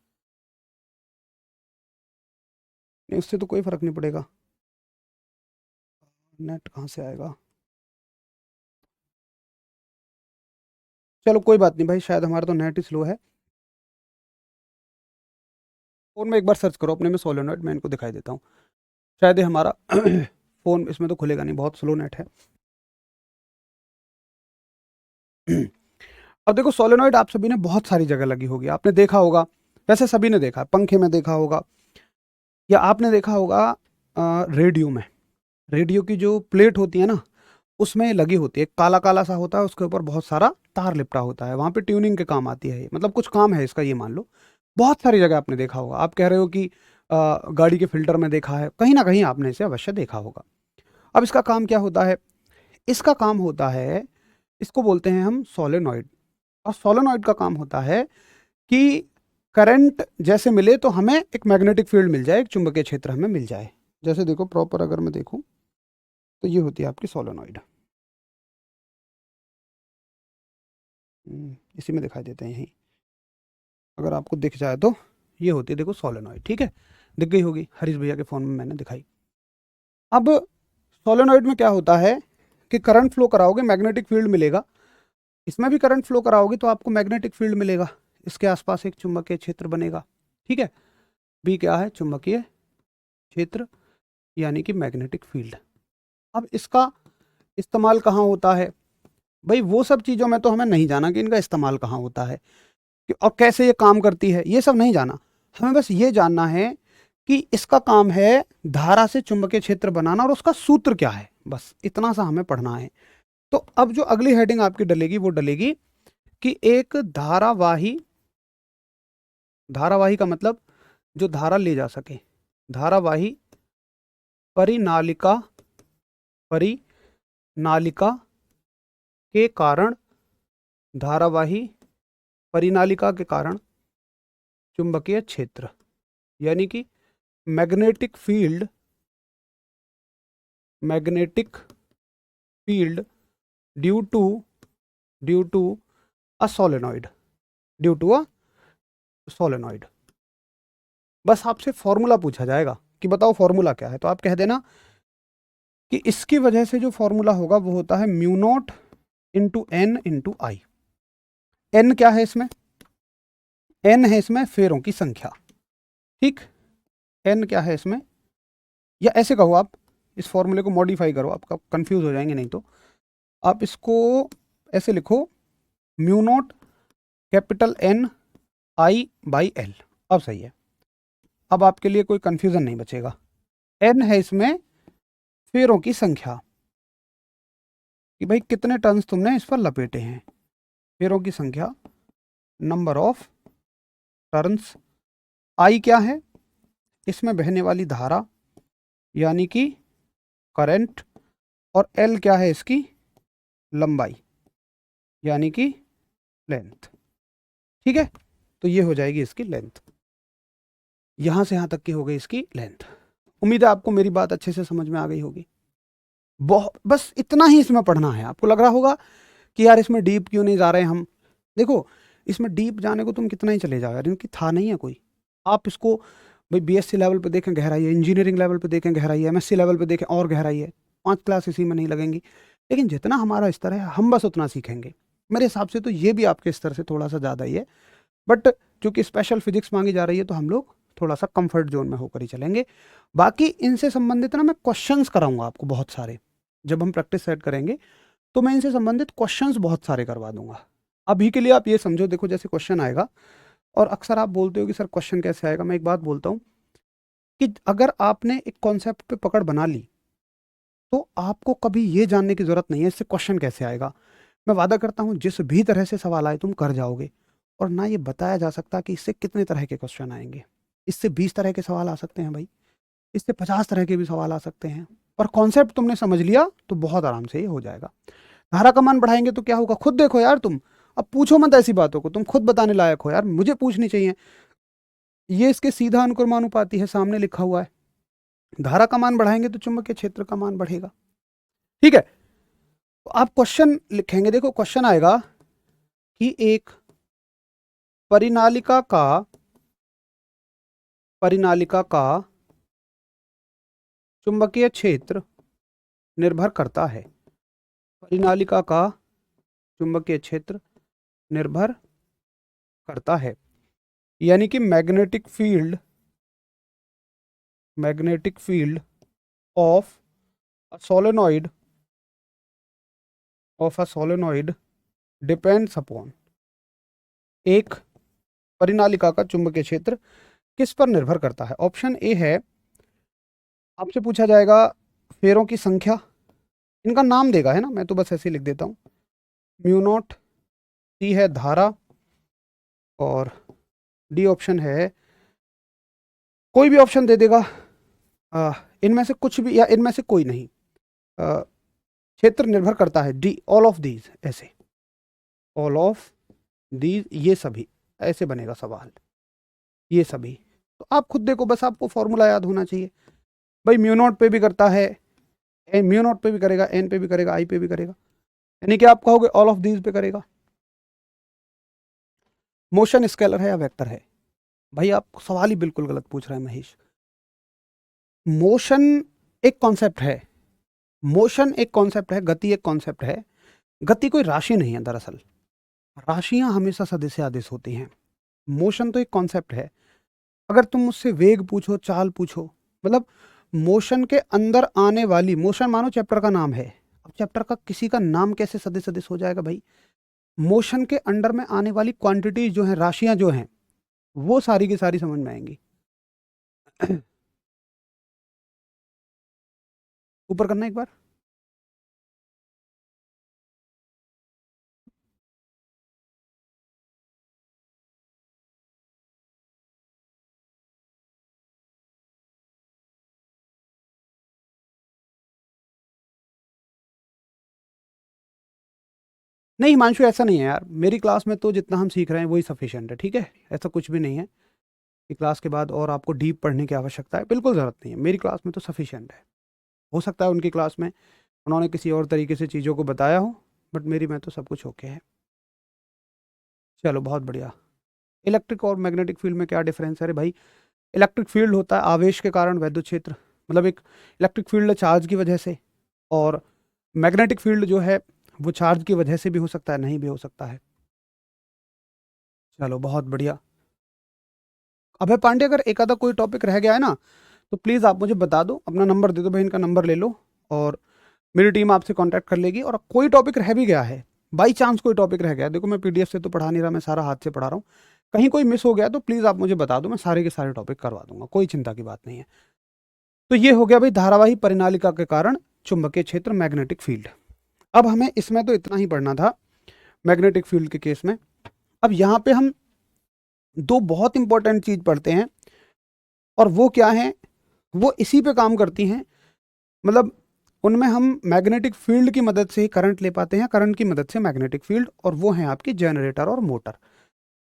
नहीं, उससे तो कोई फर्क नहीं पड़ेगा, नेट कहाँ से आएगा। चलो कोई बात नहीं भाई, शायद हमारा तो नेट ही स्लो है। फ़ोन में एक बार सर्च करो अपने में सोलेनॉइड, मैं इनको दिखाई देता हूँ। शायद ये हमारा फ़ोन इसमें तो खुलेगा नहीं, बहुत स्लो नेट है। अब देखो सोलेनॉइड आप सभी ने बहुत सारी जगह लगी होगी, आपने देखा होगा, वैसे सभी ने देखा, पंखे में देखा होगा, या आपने देखा होगा रेडियो में। रेडियो की जो प्लेट होती है ना, उसमें लगी होती है, काला काला सा होता है, उसके ऊपर बहुत सारा तार लिपटा होता है, वहाँ पे ट्यूनिंग के काम आती है ये, मतलब कुछ काम है इसका, ये मान लो। बहुत सारी जगह आपने देखा होगा, आप कह रहे हो कि गाड़ी के फिल्टर में देखा है, कहीं ना कहीं आपने इसे अवश्य देखा होगा। अब इसका काम क्या होता है? इसका काम होता है, इसको बोलते हैं हम सोलेनॉइड। और सोलेनॉइड का काम होता है कि करंट जैसे मिले तो हमें एक मैग्नेटिक फील्ड मिल जाए, एक चुंबकीय क्षेत्र हमें मिल जाए। जैसे देखो प्रॉपर अगर मैं देखूं तो ये होती है आपकी सोलेनॉइड। इसी में दिखाई देते हैं यहीं, अगर आपको दिख जाए तो ये होती है देखो सोलेनॉइड। ठीक है, दिख गई होगी, हरीश भैया के फ़ोन में मैंने दिखाई। अब सोलेनॉइड में क्या होता है कि करंट फ्लो कराओगे, मैग्नेटिक फील्ड मिलेगा। इसमें भी करंट फ्लो कराओगे तो आपको मैग्नेटिक फील्ड मिलेगा, इसके आसपास एक चुंबकीय क्षेत्र बनेगा। ठीक है, बी क्या है? चुंबकीय क्षेत्र, यानी कि मैग्नेटिक फील्ड। अब इसका इस्तेमाल कहाँ होता है भाई? वो सब चीज़ों में तो हमें नहीं जाना कि इनका इस्तेमाल कहाँ होता है और कैसे ये काम करती है, ये सब नहीं जाना। हमें बस ये जानना है कि इसका काम है धारा से चुंबकीय क्षेत्र बनाना, और उसका सूत्र क्या है, बस इतना सा हमें पढ़ना है। तो अब जो अगली हेडिंग आपकी डलेगी वो डलेगी कि एक धारावाही, धारावाही का मतलब जो धारा ले जा सके, धारावाही परिनालिका, परिनालिका के कारण, धारावाही परिनालिका के कारण चुंबकीय क्षेत्र, यानी कि magnetic field, magnetic field due to a solenoid, due to a solenoid. बस आपसे फॉर्मूला पूछा जाएगा कि बताओ फॉर्मूला क्या है, तो आप कह देना कि इसकी वजह से जो फॉर्मूला होगा वो होता है mu naught into n into I. N क्या है इसमें? एन है इसमें फेरों की संख्या। ठीक, एन क्या है इसमें, या ऐसे कहो आप, इस फॉर्मूले को मॉडिफाई करो, आपका कंफ्यूज हो जाएंगे नहीं तो। आप इसको ऐसे लिखो, mu naught capital N I by L. अब सही है, अब आपके लिए कोई कंफ्यूजन नहीं बचेगा। एन है इसमें फेरों की संख्या, कि भाई कितने टर्न्स तुमने इस पर लपेटे हैं, फेरों की संख्या, नंबर ऑफ टर्न्स। आई क्या है? इसमें बहने वाली धारा, यानी कि करंट। और एल क्या है? इसकी लंबाई, यानी कि लेंथ। ठीक है, तो ये हो जाएगी इसकी लेंथ, यहां से यहां तक की हो गई इसकी लेंथ। उम्मीद है आपको मेरी बात अच्छे से समझ में आ गई होगी। बहुत, बस इतना ही इसमें पढ़ना है। आपको लग रहा होगा कि यार इसमें डीप क्यों नहीं जा रहे हम। देखो, इसमें डीप जाने को तुम कितना ही चले जाओ यार, इनकी था नहीं है कोई। आप इसको भाई बीएससी लेवल पे देखें गहराई है, इंजीनियरिंग लेवल पे देखें गहराई है, एमएससी लेवल पे देखें और गहराई है। 5 क्लास इसी में नहीं लगेंगी, लेकिन जितना हमारा स्तर है हम बस उतना सीखेंगे। मेरे हिसाब से तो ये भी आपके स्तर से थोड़ा सा ज़्यादा ही है, बट चूंकि स्पेशल फिजिक्स मांगी जा रही है तो हम लोग थोड़ा सा कंफर्ट जोन में होकर ही चलेंगे। बाकी इनसे संबंधित ना मैं क्वेश्चंस कराऊंगा आपको बहुत सारे, जब हम प्रैक्टिस सेट करेंगे तो मैं इनसे संबंधित क्वेश्चंस बहुत सारे करवा दूंगा। अभी के लिए आप ये समझो, देखो जैसे क्वेश्चन आएगा, और अक्सर आप बोलते हो कि सर क्वेश्चन कैसे आएगा, मैं एक बात बोलता हूँ कि अगर आपने एक कॉन्सेप्ट पे पकड़ बना ली तो आपको कभी ये जानने की जरूरत नहीं है इससे क्वेश्चन कैसे आएगा। मैं वादा करता हूँ जिस भी तरह से सवाल आए तुम कर जाओगे, और ना ये बताया जा सकता कि इससे कितने तरह के क्वेश्चन आएंगे। इससे 20 तरह के सवाल आ सकते हैं भाई, इससे 50 तरह के भी सवाल आ सकते हैं, पर कॉन्सेप्ट तुमने समझ लिया तो बहुत आराम से ये हो जाएगा। धारा का मान बढ़ाएंगे तो क्या होगा, खुद देखो यार तुम। अब पूछो मत ऐसी बातों को, तुम खुद बताने लायक हो यार, मुझे पूछनी चाहिए। ये इसके सीधा अनुक्रमानुपाती है, सामने लिखा हुआ है। धारा का मान बढ़ाएंगे तो चुंबकीय क्षेत्र का मान बढ़ेगा। ठीक है, तो आप क्वेश्चन लिखेंगे, देखो क्वेश्चन आएगा कि एक परिनालिका का चुंबकीय क्षेत्र निर्भर करता है, परिनालिका का चुंबकीय क्षेत्र निर्भर करता है, यानी कि magnetic field of a solenoid depends upon, एक परिनालिका का चुंबकीय क्षेत्र किस पर निर्भर करता है। ऑप्शन ए है, आपसे पूछा जाएगा फेरों की संख्या, इनका नाम देगा, है ना, मैं तो बस ऐसे ही लिख देता हूँ। म्यू नॉट सी है धारा, और डी ऑप्शन है, कोई भी ऑप्शन दे देगा, इनमें से कुछ भी या इनमें से कोई नहीं, अ, क्षेत्र निर्भर करता है, डी ऑल ऑफ दीज, ऐसे ऑल ऑफ दीज, ये सभी, ऐसे बनेगा सवाल, ये सभी। तो आप खुद देखो, बस आपको फॉर्मूला याद होना चाहिए भाई। म्यू नॉट पे भी करता है, म्यू नॉट पे भी करेगा, एन पे भी करेगा, आई पे भी करेगा, यानी कि आप कहोगे ऑल ऑफ दीज पे करेगा। मोशन स्केलर है या वेक्टर है? भाई आप सवाल ही बिल्कुल गलत पूछ रहे हैं महेश। मोशन एक कॉन्सेप्ट है, मोशन एक कॉन्सेप्ट है, गति एक कॉन्सेप्ट है। गति कोई राशि नहीं है दरअसल, राशियां हमेशा सदिश से आदेश होती हैं। मोशन तो एक कॉन्सेप्ट है। अगर तुम मुझसे वेग पूछो, चाल पूछो, मतलब मोशन के अंदर आने वाली, मोशन मानो चैप्टर का नाम है, अब चैप्टर का किसी का नाम कैसे सदिश सदिश हो जाएगा भाई? मोशन के अंडर में आने वाली क्वांटिटी जो है, राशियां जो हैं, वो सारी की सारी समझ में आएंगी। ऊपर करना एक बार। नहीं हिमांशु, ऐसा नहीं है यार, मेरी क्लास में तो जितना हम सीख रहे हैं वही सफिशिएंट है, ठीक है? ऐसा कुछ भी नहीं है कि क्लास के बाद और आपको डीप पढ़ने की आवश्यकता है, बिल्कुल ज़रूरत नहीं है, मेरी क्लास में तो सफिशिएंट है। हो सकता है उनकी क्लास में उन्होंने किसी और तरीके से चीज़ों को बताया हो, बट मेरी में तो सब कुछ ओके है। चलो बहुत बढ़िया। इलेक्ट्रिक और मैग्नेटिक फील्ड में क्या डिफरेंस है? अरे भाई, इलेक्ट्रिक फील्ड होता है आवेश के कारण वैद्युत क्षेत्र, मतलब एक इलेक्ट्रिक फील्ड चार्ज की वजह से, और मैग्नेटिक फील्ड जो है वो चार्ज की वजह से भी हो सकता है, नहीं भी हो सकता है। चलो बहुत बढ़िया। अभय पांडे, अगर एक आधा कोई टॉपिक रह गया है ना, तो प्लीज़ आप मुझे बता दो, अपना नंबर दे दो भाई, इनका नंबर ले लो, और मेरी टीम आपसे कांटेक्ट कर लेगी। और कोई टॉपिक रह भी गया है, बाई चांस कोई टॉपिक रह गया, देखो मैं पीडीएफ से तो पढ़ा नहीं रहा, मैं सारा हाथ से पढ़ा रहा हूँ, कहीं कोई मिस हो गया तो प्लीज़ आप मुझे बता दो, मैं सारे के सारे टॉपिक करवा दूंगा, कोई चिंता की बात नहीं है। तो ये हो गया भाई धारावाही परिनालिका के कारण चुंबकीय क्षेत्र, मैग्नेटिक फील्ड। अब हमें इसमें तो इतना ही पढ़ना था मैग्नेटिक फील्ड के केस में। अब यहाँ पे हम दो बहुत इंपॉर्टेंट चीज पढ़ते हैं, और वो क्या है, वो इसी पे काम करती हैं, मतलब उनमें हम मैग्नेटिक फील्ड की मदद से ही करंट ले पाते हैं, करंट की मदद से मैग्नेटिक फील्ड, और वो है आपकी जनरेटर और मोटर।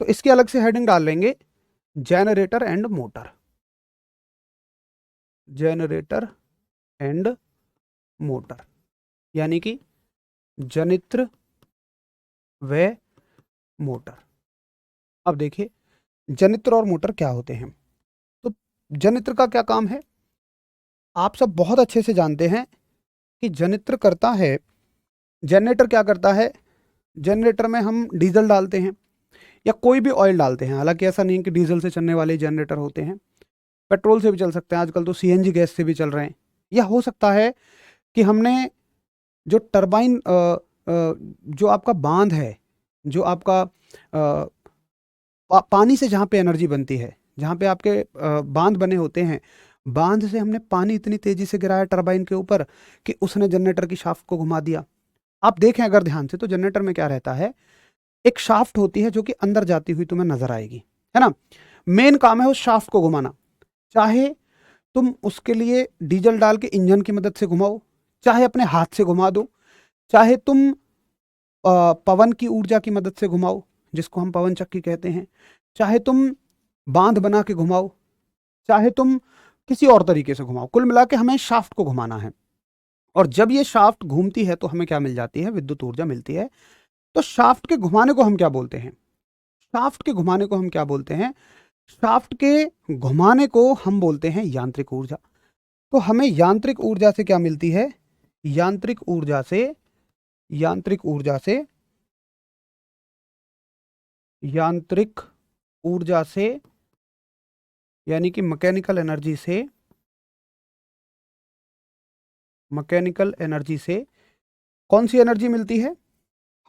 तो इसकी अलग से हेडिंग डाल लेंगे, generator and motor, generator and motor, यानी कि जनित्र व मोटर। अब देखिए जनित्र और मोटर क्या होते हैं। तो जनित्र का क्या काम है, आप सब बहुत अच्छे से जानते हैं कि जनित्र करता है, जनरेटर क्या करता है, जनरेटर में हम डीजल डालते हैं या कोई भी ऑयल डालते हैं, हालांकि ऐसा नहीं है कि डीजल से चलने वाले जनरेटर होते हैं, पेट्रोल से भी चल सकते हैं, आजकल तो सीएनजी गैस से भी चल रहे हैं, या हो सकता है कि हमने जो टरबाइन, जो आपका बांध है, जो आपका पानी से जहाँ पे एनर्जी बनती है, जहाँ पे आपके बांध बने होते हैं, बांध से हमने पानी इतनी तेजी से गिराया टरबाइन के ऊपर कि उसने जनरेटर की शाफ्ट को घुमा दिया। आप देखें अगर ध्यान से, तो जनरेटर में क्या रहता है, एक शाफ्ट होती है जो कि अंदर जाती हुई तुम्हें नजर आएगी, है ना? मेन काम है उस शाफ्ट को घुमाना, चाहे तुम उसके लिए डीजल डाल के इंजन की मदद से घुमाओ, चाहे अपने हाथ से घुमा दो, चाहे तुम पवन की ऊर्जा की मदद से घुमाओ, जिसको हम पवन चक्की कहते हैं, चाहे तुम बांध बना के घुमाओ, चाहे तुम किसी और तरीके से घुमाओ, कुल मिला के हमें शाफ्ट को घुमाना है। और जब ये शाफ्ट घूमती है तो हमें क्या मिल जाती है, विद्युत ऊर्जा मिलती है। तो शाफ्ट के घुमाने को हम क्या बोलते हैं, शाफ्ट के घुमाने को हम क्या बोलते हैं, शाफ्ट के घुमाने को हम बोलते हैं यांत्रिक ऊर्जा। तो हमें यांत्रिक ऊर्जा से क्या मिलती है, यांत्रिक ऊर्जा से, यांत्रिक ऊर्जा से, यांत्रिक ऊर्जा से, यानी कि मैकेनिकल एनर्जी से, मैकेनिकल एनर्जी से कौन सी एनर्जी मिलती है,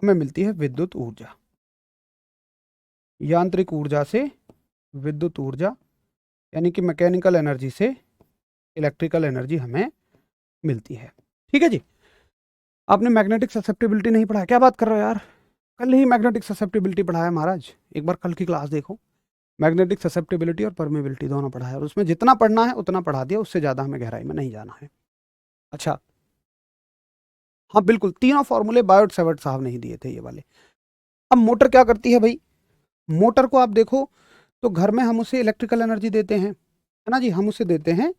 हमें मिलती है विद्युत ऊर्जा। यांत्रिक ऊर्जा से विद्युत ऊर्जा, यानी कि मैकेनिकल एनर्जी से इलेक्ट्रिकल एनर्जी हमें मिलती है। ठीक है जी। आपने मैग्नेटिक ससेप्टिबिलिटी नहीं पढ़ा? क्या बात कर रहे हो यार, कल ही मैग्नेटिक ससेप्टिबिलिटी पढ़ाया महाराज। एक बार कल की क्लास देखो, मैग्नेटिक ससेप्टिबिलिटी और परमेबिलिटी दोनों पढ़ाया, और उसमें जितना पढ़ना है उतना पढ़ा दिया, उससे ज़्यादा हमें गहराई में नहीं जाना है। अच्छा, हाँ बिल्कुल, तीनों फॉर्मूले बायोट सेवर्ट साहब नहीं दिए थे ये वाले। अब मोटर क्या करती है भाई? मोटर को आप देखो तो घर में हम उसे इलेक्ट्रिकल एनर्जी देते हैं, है ना जी। हम उसे देते हैं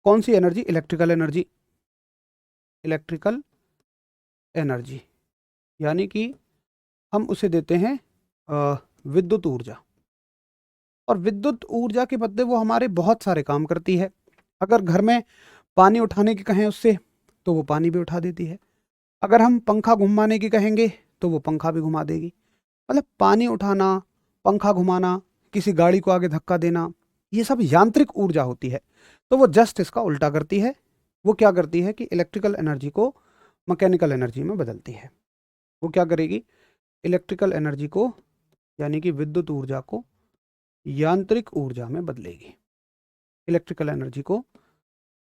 कौन सी energy? Electrical energy. Electrical energy यानी कि हम उसे देते हैं विद्युत ऊर्जा। और विद्युत ऊर्जा के बदले वो हमारे बहुत सारे काम करती है। अगर घर में पानी उठाने की कहें उससे, तो वो पानी भी उठा देती है। अगर हम पंखा घुमाने की कहेंगे तो वो पंखा भी घुमा देगी। मतलब पानी उठाना, पंखा घुमाना, किसी गाड़ी को आगे धक्का देना, ये सब यांत्रिक ऊर्जा होती है। तो वो जस्ट इसका उल्टा करती है। वो क्या करती है कि इलेक्ट्रिकल एनर्जी को मैकेनिकल एनर्जी में बदलती है। वो क्या करेगी? इलेक्ट्रिकल एनर्जी को यानी कि विद्युत ऊर्जा को यांत्रिक ऊर्जा में बदलेगी। इलेक्ट्रिकल एनर्जी को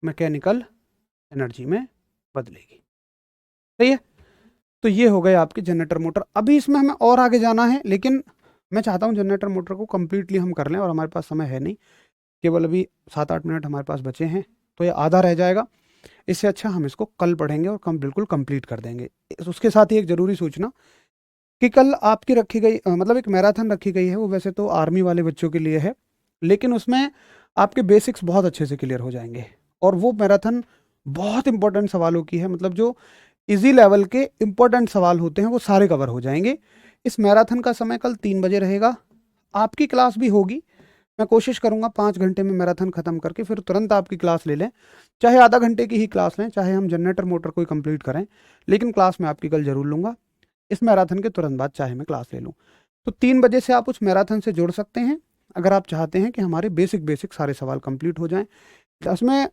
मैकेनिकल एनर्जी में बदलेगी। सही है। तो ये हो गए आपके जनरेटर मोटर। अभी इसमें हमें और आगे जाना है, लेकिन मैं चाहता हूँ जनरेटर मोटर को कंप्लीटली हम कर लें, और हमारे पास समय है नहीं, केवल अभी 7-8 मिनट हमारे पास बचे हैं, तो ये आधा रह जाएगा। इससे अच्छा हम इसको कल पढ़ेंगे और बिल्कुल कंप्लीट कर देंगे। उसके साथ ही एक ज़रूरी सूचना कि कल आपकी रखी गई मतलब एक मैराथन रखी गई है। वो वैसे तो आर्मी वाले बच्चों के लिए है, लेकिन उसमें आपके बेसिक्स बहुत अच्छे से क्लियर हो जाएंगे। और वो मैराथन बहुत इंपॉर्टेंट सवालों की है, मतलब जो इजी लेवल के इंपॉर्टेंट सवाल होते हैं वो सारे कवर हो जाएंगे। इस मैराथन का समय कल 3 बजे रहेगा। आपकी क्लास भी होगी। मैं कोशिश करूंगा 5 घंटे में मैराथन खत्म करके फिर तुरंत आपकी क्लास ले लें। चाहे आधा घंटे की ही क्लास लें, चाहे हम जनरेटर मोटर को ही कंप्लीट करें, लेकिन क्लास मैं आपकी कल जरूर लूँगा। इस मैराथन के तुरंत बाद चाहे मैं क्लास ले लूँ। तो 3 बजे से आप उस मैराथन से जुड़ सकते हैं, अगर आप चाहते हैं कि हमारे बेसिक सारे सवाल कंप्लीट हो जाएं। इसमें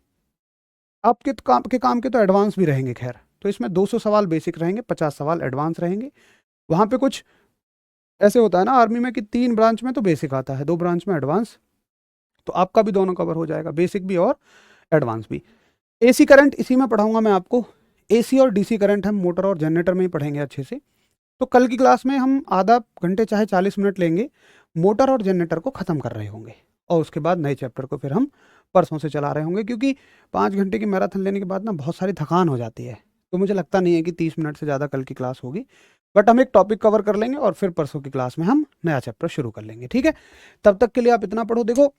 आपके काम के तो एडवांस भी रहेंगे खैर। तो इसमें 200 सवाल बेसिक रहेंगे, 50 सवाल एडवांस रहेंगे। वहाँ पे कुछ ऐसे होता है ना आर्मी में कि 3 ब्रांच में तो बेसिक आता है, 2 ब्रांच में एडवांस। तो आपका भी दोनों कवर हो जाएगा, बेसिक भी और एडवांस भी। एसी करंट इसी में पढ़ाऊंगा मैं आपको। एसी और डीसी करंट हम मोटर और जनरेटर में ही पढ़ेंगे अच्छे से। तो कल की क्लास में हम आधा घंटे चाहे 40 मिनट लेंगे, मोटर और जनरेटर को ख़त्म कर रहे होंगे, और उसके बाद नए चैप्टर को फिर हम परसों से चला रहे होंगे, क्योंकि 5 घंटे की मैराथन लेने के बाद ना बहुत सारी थकान हो जाती है। तो मुझे लगता नहीं है कि 30 मिनट से ज़्यादा कल की क्लास होगी, बट हम एक टॉपिक कवर कर लेंगे और फिर परसों की क्लास में हम नया चैप्टर शुरू कर लेंगे। ठीक है, तब तक के लिए आप इतना पढ़ो। देखो,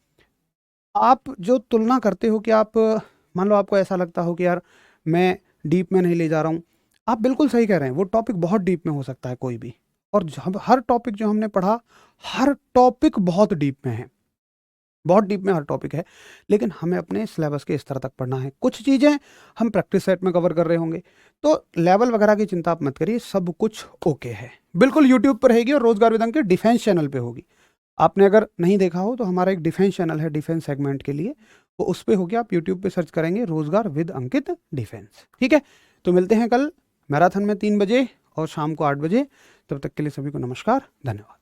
आप जो तुलना करते हो कि आप मान लो आपको ऐसा लगता हो कि यार मैं डीप में नहीं ले जा रहा हूँ, आप बिल्कुल सही कह रहे हैं। वो टॉपिक बहुत डीप में हो सकता है कोई भी, और हर टॉपिक जो हमने पढ़ा, हर टॉपिक बहुत डीप में है, बहुत डीप में हर टॉपिक है। लेकिन हमें अपने सिलेबस के स्तर तक पढ़ना है। कुछ चीज़ें हम प्रैक्टिस सेट में कवर कर रहे होंगे, तो लेवल वगैरह की चिंता आप मत करिए, सब कुछ ओके है। बिल्कुल यूट्यूब पर रहेगी और रोजगार विद अंक के डिफेंस चैनल पे होगी। आपने अगर नहीं देखा हो तो हमारा एक डिफेंस चैनल है डिफेंस सेगमेंट के लिए, वो उस पर होगी। आप यूट्यूब पे सर्च करेंगे रोजगार विद अंकित डिफेंस। ठीक है, तो मिलते हैं कल मैराथन में 3 बजे और शाम को 8 बजे। तब तक के लिए सभी को नमस्कार, धन्यवाद।